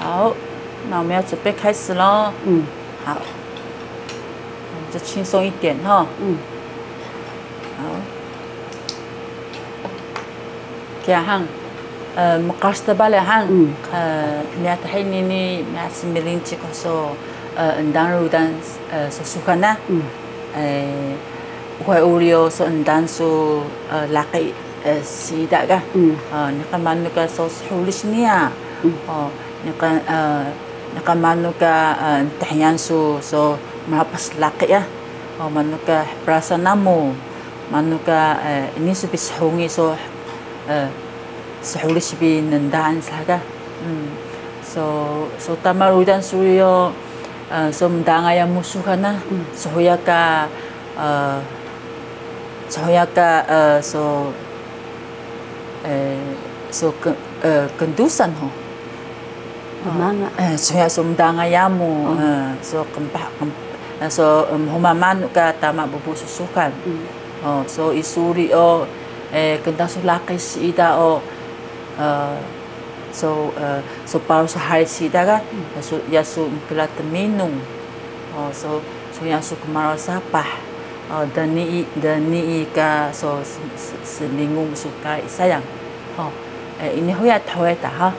好，那我们要准备开始喽。好，我们就轻松一点哈。好。كيهان مقاصد بالهان ميات حيني ميات سميلين تكسو اندان رودان سسوكنا وأوريو سو اندان سو لاقي سيدا نكان مانوكا سو سحولشنيا نكان مانوكا تحيان سو مرابس لاقي مانوكا براسا نامو مانوكا ini su bishongi so سحولش بنندان ساقا so tamarudan suyo so mdanga ya musuhana sohoyaka so kendusan ho manga soya so mdanga yamu so kempah so humaman ka tama bubu susukan so isuri o kenda sulakis ida o so para sa hari sida ka so yasu kelat minum so yasu kemara sapah dani ka so selingum suka sayang ini hoya thaweta ha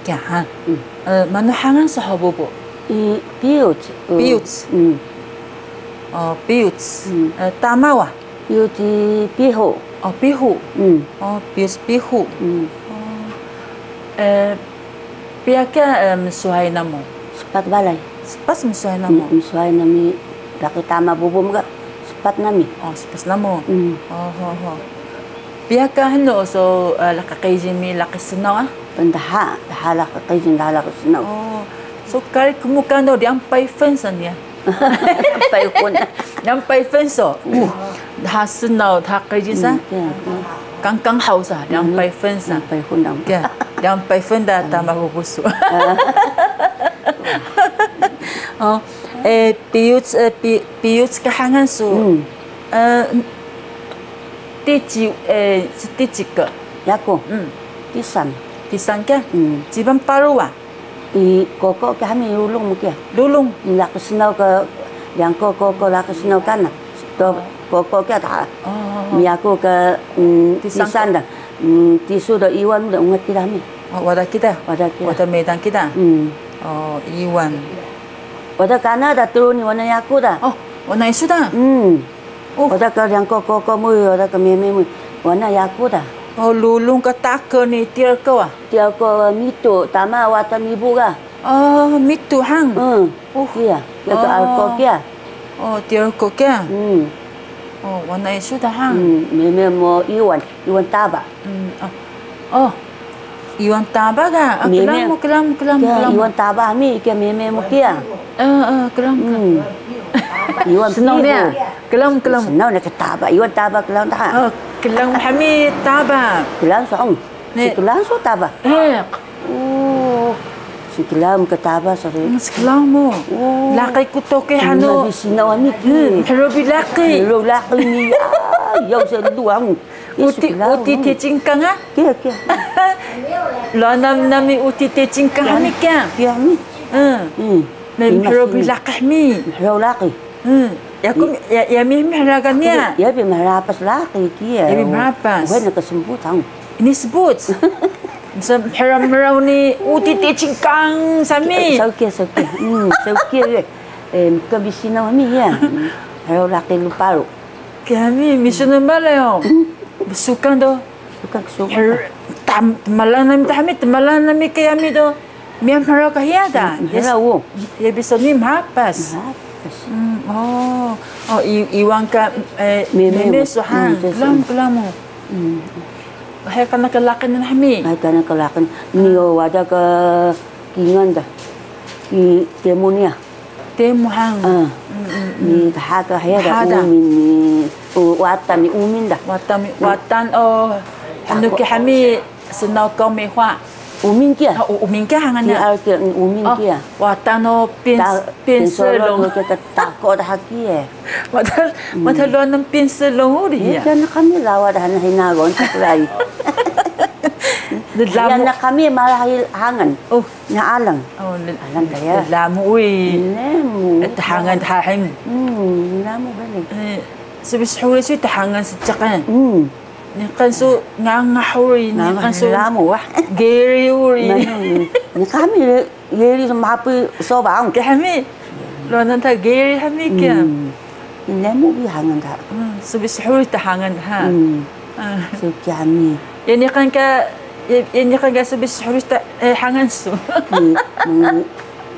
kya ha manuhangan sa hobobo biut tama wa biut biho bihu bihu Pihaknya mesuai namo. Sepat balai. Sepas mesuai namo. Mesuai nami. Laki tama bubum ka. Sepat nami. Sepas namo. Pihaknya hano so lakakajin mi laki senaw Pendaha lakakajin laki senaw. So kari kumukan daw diampay fensan ya. Ampay kun. Diampay fenso. Dah senaw dah kajin sa. Kangkang house diampay fensan. Ampay kun dam. Yang paifan dah tambah bubusu. Piut kehangan su. Tiji ke? Yako. Pisan. Pisan ke? Jiban paru ah. Koko kami lulung mungkin. Lulung. Laki senau ke yang koko laki senau kan. Koko ke tak. Miako ke pisan dah. Tisu dah Iwan dah ungat kita ni. Wadah kita. Wadah medan kita. Iwan. Wadah kana dah turun ni warna yaku dah. Warna isu dah. Wadah ke yang koko mu, wadah ke meme mu, warna yaku dah. Lulung ke tak ni tiar kau ah. Tiar kau mitu, tama wata mibu ka. Mitu hang. Kia. Tiar ke alko kia. Tiar kau kia. Warna isu dah hang. Meme mo Iwan taba. Iwan taba ka? Kelam. Iwan taba mi ke meme mo kia. Kelam. Iwan senang dia. Kelam. Senang nak taba. Iwan taba kelam dah. Kelam kami taba. Kelam song. Si kelam so taba. Si kelam ke taba sorry. Kelam mo. Laki ko to ke hano. Sinaw mi. Herobi laki. Laki ni. Yang seluang. Uti te cingkang ah? Kia. Lo nami uti te cingkang kami kia. Kia mi. Herobi laki mi. Laki. Ya mi meragannya. Ya bi merapas laki kia. Ya bi merapas. Bukan kesebut tang. Ini sebut. Merau ni uti te cingkang sami. Saukia. Saukia. Kabisina mi ya. Merau laki luparu. Kami misalnya malah Sukan do. Malah nami kami do. Miam hara kahia da. Harawo. Ya bisa ni mapas. Iwan ka meme suhan. Kelam. Hai kana kelakan nami. Hai kana kelakan. Niyo wada ke kingan da. Ki temunia. Temuhang. Ni haga haya da umin watan umin dah. Watan anu ke kami senau kau mehua. Umin kia. Umin kia hangan ya. Kia umin kia. Watan pinselong kita takut dah kia. Watan lo nam pinselong uri ya. Kan kami lawa dah hina gon tak lagi. Yan na kami marahil hangan. Oh. Na alang. Oh, Alang kaya. Lamu uy. Nemo. Tahangan tahim. Namo balik. Sabisahuri siya tahangan sa tsakan. Nikan so ngangahuri. Nikan so lamo wah. Gary uri. Ni kami yeri mapi sobang. Kami. Lo nanta Gary kami kya. Nemo bi hangan ta. Sabisahuri tahangan ha. So kami. Yani kan ka sabisahuri hangan so.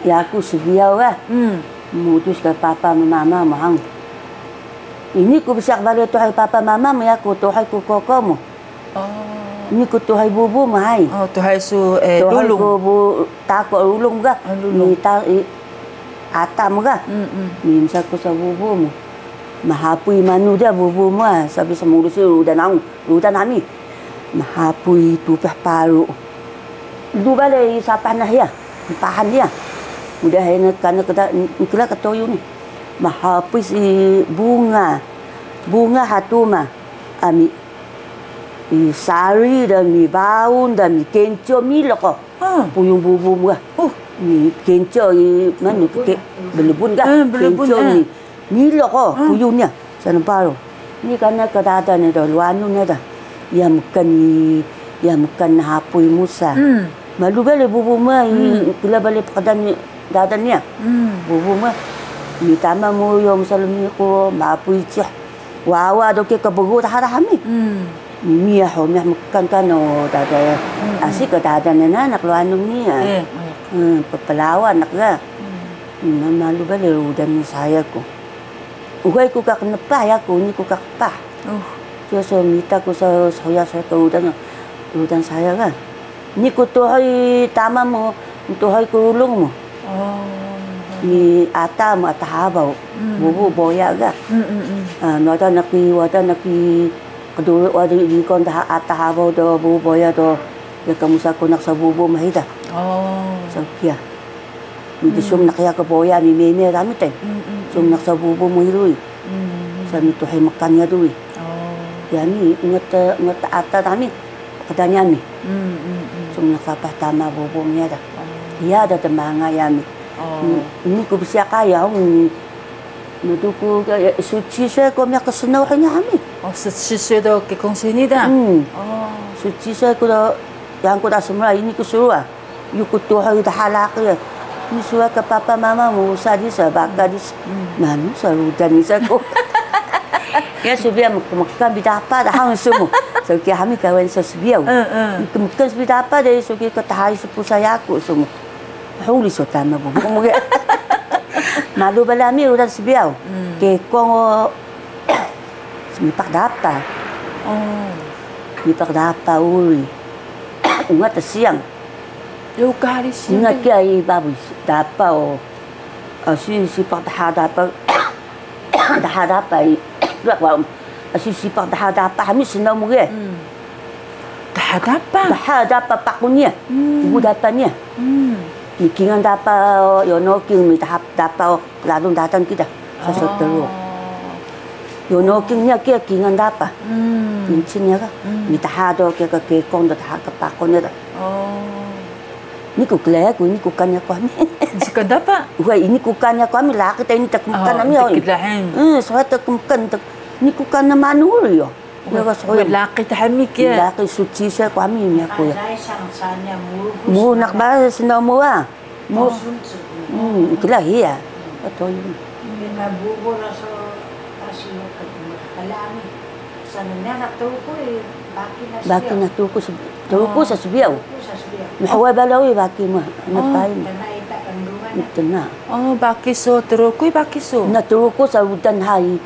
Ya aku sebiau ah. Mutus ke papa mama mahang. Ini ku bisa balik tuhai papa mama mo ya ku tuhai ku koko mo. Ini ku tuhai bubu mahai. Oh tuhai su tuhai lulung. Tuhai bu tako lulung ga. Ni ta atam ga. Ni msa ku sa bubu mo. Mahapui manu dia bubu mo sabi sa mulut si rudan ami. Mahapui tu paru. Du balik sapa nah ya. Pahan dia. Udah hendak kana kila katoyu ni. Mahapui si bunga hatuma ami sari dan mi baun dan mi kenco mi loko puyung bubu ga mi kenco mana ke belebun ga kenco mi loko puyungnya sana baru ni karena kedada ni dah luanu ni dah yang makan hapui musa malu balik bubu mah kila balik pekerjaan dadannya bubu mah mi tama mo yung salumi ko mapui cih wawa do ke kabugo ta hami mi ya ho mi makan kano dada asik ke dada nana nak lu anu ni pepelawan nak ga malu bale udan ni saya ko ugai ku ka kenapa ya ko ni ku ka pa so mita ko sa saya ko udan saya ga ni ko to hay tama mo to hay ko ulung mo ni ata mo atahabaw bubu boya ga wada naki kedua wada di kon atahabaw do bubu boya do ya kamusa ko nak sa bubu mahida so kia mi sum nak ya ko boya mi meme rami tay sum nak sa bubu mo hirui sa mi to hay makan ya dui ya ni ngat ata rami kadanya mi sum nak sa tama bubu mi ada ya ada temanga ya mi ini ku bisa kaya nuduku suci saya ko miak kesenau hanya kami suci saya do ke kongsi ni dah suci saya ko yang ko dah semua ini ku suruh yu ku tu hari dah halak ya ni suruh ke papa mama mu sadi sabaka dis manu sarudan ni sako ya subia makan bidapa dah hang semua so ki kami kawan sebiau makan bidapa dari so ki ke tahai sepu saya aku semua huli sotama bubu mo malu balami udah sebiau ke kongo mipak dapa mipak dapa uri ungat siang yo kali siang ingat kai babu dapa si pak dapa dua si pak dapa kami senang muge dapa pakunya ibu dapanya Ikingan dapat yonoking mi dapat ladung datang kita sesuatu. Yonokingnya kia kingan dapat. Pincinnya kan. Mi tahado kia ke kong dah tahak kepakonnya dah. Ni kukleh ku ni kukannya kami. Suka dapat. Wah ini kukannya kami lah kita ini tak kukan kami oi. Soalnya tak kukan tak ni kukannya manuri yo. Ya ka soalnya laki tahami kia. Laki suci saya kami ni aku ya. Mu nak bahas senda mu ah. Mu. Itulah iya. Betul. Dengan bubu rasa kasih kalami. Sananya nak tahu ko baki na tuko sa subiyaw. Mahaway balawi baki mo. Napain. Ito na. Baki so turukoy baki so. Natuko sa udan hay.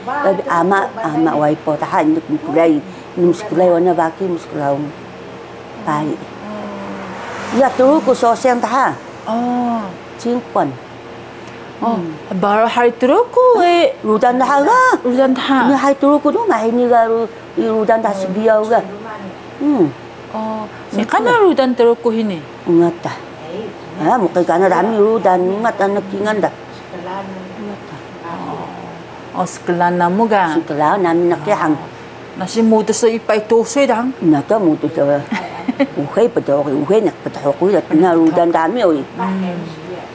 Ama way po tahan kulay. Muskulay wana baki muskulaw. Pai. Ya tuko so siyang taha. Cingkwan. Baru hari turuko rudan taha. Rudan taha. Ni hari turuko do mahi ni garu rudan taha subiyaw ga. Kana rudan turuko hini. Ngata. Mukha kana dami rudan ngat anak kingan da. Sekolah namu ga. Sekolah namin nakihang. Nasi muda sa ipay tosoy dang. Nata muda sa Uhay pa daw uhay nak pataw ko dat na rudan dami oy.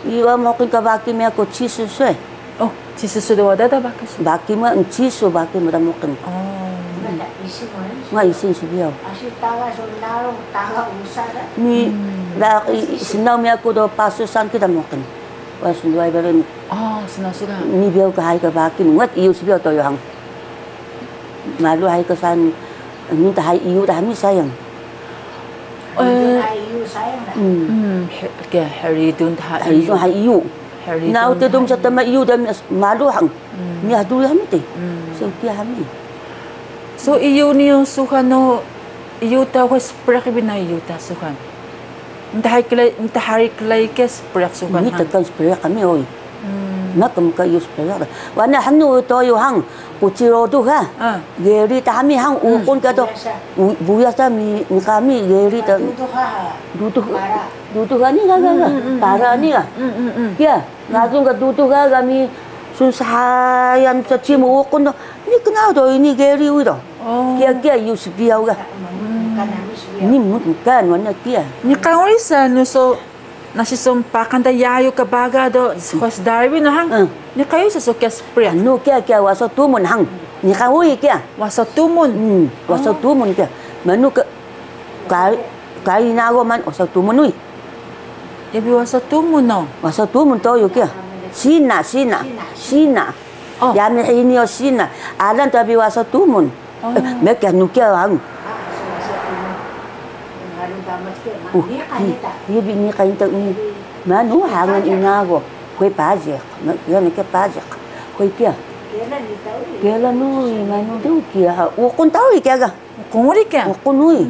Iwa mo kin ka baki me ako chisu se. Oh, chisu do wada da bakas. Baki mo ang chisu baki mo mo kin. Oh. Nga isin si biyaw. Asi taga sondaro taga usara. Ni la sinaw me ako do paso san kita mo kin. Was duai baron. Oh, sinasuga. Ni biyaw ka hay ka baki ngat iyo si biyaw to yo hang. Malu hay ka san ni ta hay iyo ta mi sayang. Ayu sayang na. Kaya haridun ta Haridun hay iyo. Now te dum sa tama iyo da malu hang. Ni hadu ya mi te. So kia hami. So iyo niyo sukan no iyo ta was prak bina iyo ta sukan. Nta hari klay kes prak sukan. Ni ta kan spray kami oi. Na kam ka iyo spray. Wana hanu to yo hang. Kuchiro tu ha. Geri ta hami hang ukon ka to. Buya sa mi kami geri ta. Dudu ni ga. Para ni ga. Kia, ngadung ka dudu ga kami susahayam sa chimu ukon to. Ni kena to ini geri udo. Kia yus biau ga. Ni mut kan wana kia. Ni kauri sa no so nasisumpa kanta yayo ka baga do hos Darwin no hang. Ni kayo sa so kes pria. No kia waso tumun hang. Ni kaui kia. Waso tumun. Waso tumun kia. Manu ka kai na go man waso tumun ui. Yabi waso tumun no. Waso tumun to yo kia. Sina. Ya mi ini o sina. Alan tabi waso tumun. Me kia nu kia hang. Iya bini kain tak ni. Manu hangan inago. Kue pajak. Yan ke pajak. Kue kia. Kela nui manu tu kia. Ukon tahu kia ga. Kunguri kia. Ukon nui.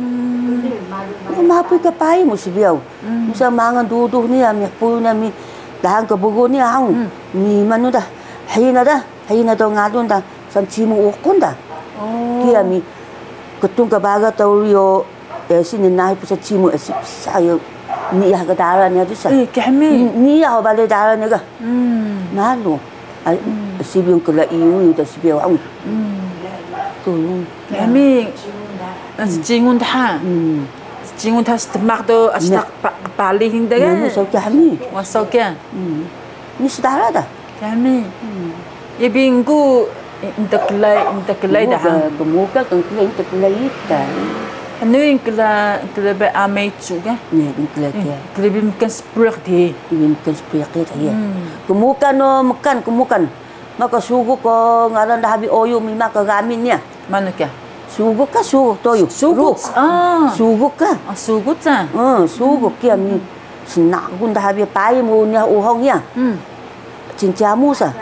Mapu ka pai mo si biau. Musa mangan dudu ni ami pu na mi dahang ka bugo ni hang. Ni manu dah. Hayna to ngadun dah. Sam chimu ukon dah. Kia mi ketung ka baga tau yo sini naik pasal cimu saya ni ya ke darah ni ada sah. Kami. Ni ya balik darah ni ke. Malu. Sibiung kela iu dah sibiung ang. Tu. Kami. Jingun dah. Jingun dah semak tu astak pali hingga kan. Ni so kami. Wasau kan. Ni sedara dah. Kami. Ya binggu intaklay dah. Kemuka kemuka intaklay dah. Ano yung kila ba amay juga? Ni intaklay dia. Kila bimkan sprak di. Bimkan sprak dia. Kemuka no kemukan. Maka sugu ko ngaran dah habi oyo mi maka gamin niya. Mana kya? Sugu ka sugu toyo. Sugu. Sugu ka. Sugu ta. Sugu kia mi sinagun dah habi pai mo niya uhong ya. Cincamu sa.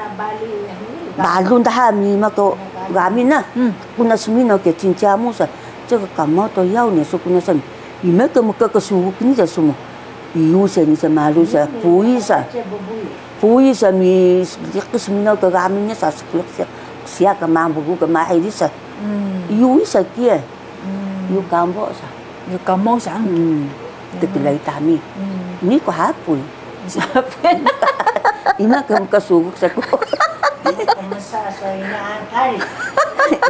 Balun dah mi maka gamin na. Kuna semino ke cincamu sa. 这个感冒都要你说不能生，你们根本个个舒服你在什么？有些你在马路上不医生你这个什么那个阿弥那啥是不是？谁个妈不个妈还的噻？有一些个，有感冒噻，有感冒噻，这个来打你，你个还不？你那根本个舒服噻个。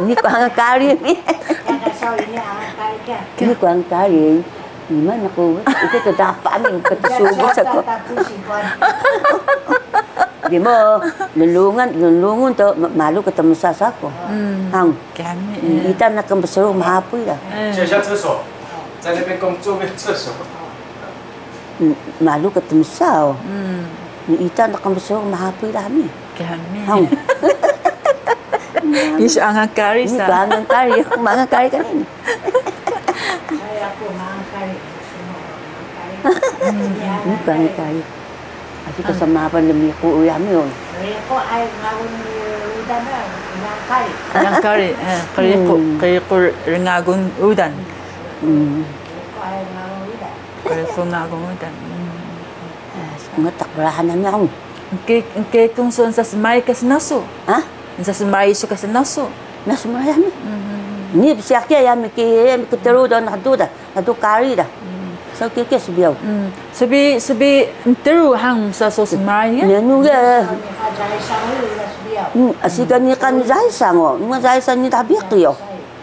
Ni kuang kari ni. Ni kuang kari. Ni mana ko? Ito to dapat ni ketesugo sa ko. Di mo lulungan to malu ketemu sasa ko. Hang. Kami. Kita nak kembesero mahapoy dah. 借一下厕所，在那边工作没有厕所。 Malu ketemu sao. Ni kita nak kembesero mahapoy dah ni. Kami. Hang. Isa ang kari Ni sa. ang kari, mga kari kanin. Saya aku mangkari. Ni ang kari. Asi kasama pa lami ko uyami on. Ko ay ngagun udan na mangkari. Ang kari. Kaya ko ringagun udan. Ko ay ngagun udan. Kaya ko ngagun udan. Nga takbarahan na niya akong. Kaya kung saan sa smay kas naso. Ha? Sa smay so kas naso. Nasumayami. Ni siya yami ketero daw nakaduda. Nadu kari da. So kaya subiyaw. Sabi teru hang sa so smay. Nenu ga. Jai sangu ulas biao. Asikan ni kan jai sango. Nga jai sang ni tabi kiyo.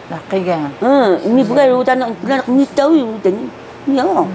Nakiga. Ni bukan udan ni tahu udan. Nyo.